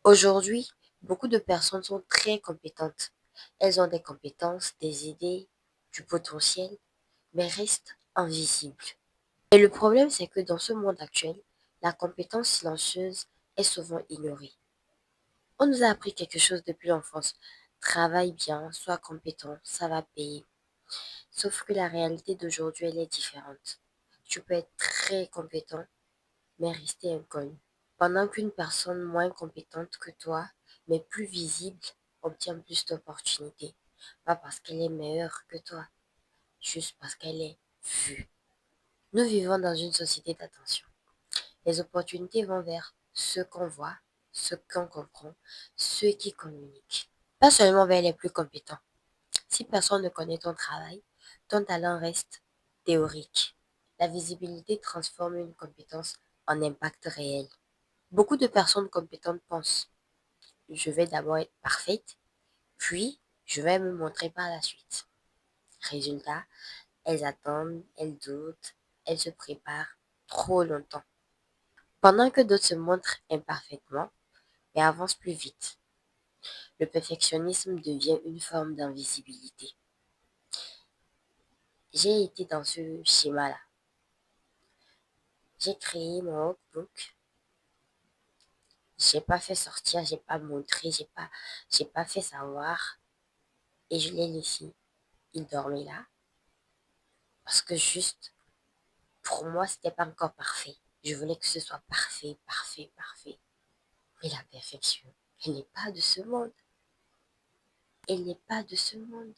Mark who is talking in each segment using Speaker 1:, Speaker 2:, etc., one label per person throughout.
Speaker 1: Aujourd'hui, beaucoup de personnes sont très compétentes. Elles ont des compétences, des idées, du potentiel, mais restent invisibles. Et le problème, c'est que dans ce monde actuel, la compétence silencieuse est souvent ignorée. On nous a appris quelque chose depuis l'enfance. Travaille bien, sois compétent, ça va payer. Sauf que la réalité d'aujourd'hui, elle est différente. Tu peux être très compétent, mais rester inconnu. Pendant qu'une personne moins compétente que toi, mais plus visible, obtient plus d'opportunités. Pas parce qu'elle est meilleure que toi, juste parce qu'elle est vue. Nous vivons dans une société d'attention. Les opportunités vont vers ceux qu'on voit, ceux qu'on comprend, ceux qui communiquent. Pas seulement vers les plus compétents. Si personne ne connaît ton travail, ton talent reste théorique. La visibilité transforme une compétence en impact réel. Beaucoup de personnes compétentes pensent, je vais d'abord être parfaite, puis je vais me montrer par la suite. Résultat, elles attendent, elles doutent, elles se préparent trop longtemps. Pendant que d'autres se montrent imparfaitement et avancent plus vite. Le perfectionnisme devient une forme d'invisibilité. J'ai été dans ce schéma-là. J'ai créé mon workbook. J'ai pas fait sortir, j'ai pas montré, j'ai pas fait savoir. Et je l'ai laissé. Il dormait là. Parce que juste, pour moi, c'était pas encore parfait. Je voulais que ce soit parfait, parfait, parfait. Mais la perfection, elle n'est pas de ce monde. Elle n'est pas de ce monde.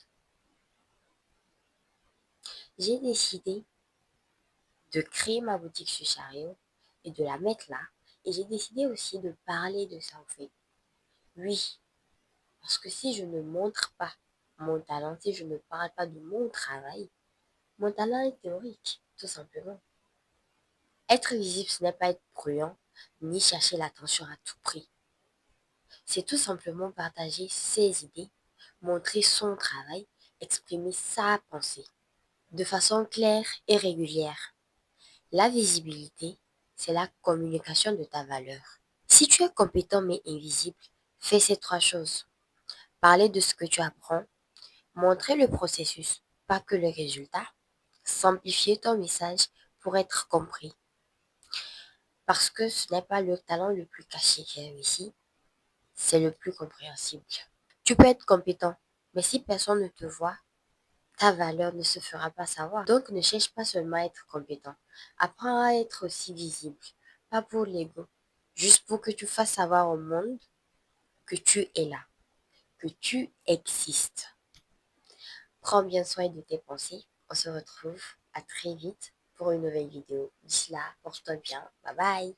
Speaker 1: J'ai décidé de créer ma boutique sur Chariot et de la mettre là. Et j'ai décidé aussi de parler de ça, en fait. Oui, parce que si je ne montre pas mon talent, si je ne parle pas de mon travail, mon talent est théorique, tout simplement. Être visible, ce n'est pas être bruyant, ni chercher l'attention à tout prix. C'est tout simplement partager ses idées, montrer son travail, exprimer sa pensée de façon claire et régulière. La visibilité, c'est la communication de ta valeur. Si tu es compétent mais invisible, fais ces trois choses. Parler de ce que tu apprends, montrer le processus, pas que le résultat, simplifier ton message pour être compris. Parce que ce n'est pas le talent le plus caché qui est réussi, c'est le plus compréhensible. Tu peux être compétent, mais si personne ne te voit, ta valeur ne se fera pas savoir. Donc ne cherche pas seulement à être compétent. Apprends à être aussi visible, pas pour l'ego, juste pour que tu fasses savoir au monde que tu es là, que tu existes. Prends bien soin de tes pensées. On se retrouve à très vite pour une nouvelle vidéo. D'ici là, porte-toi bien. Bye bye.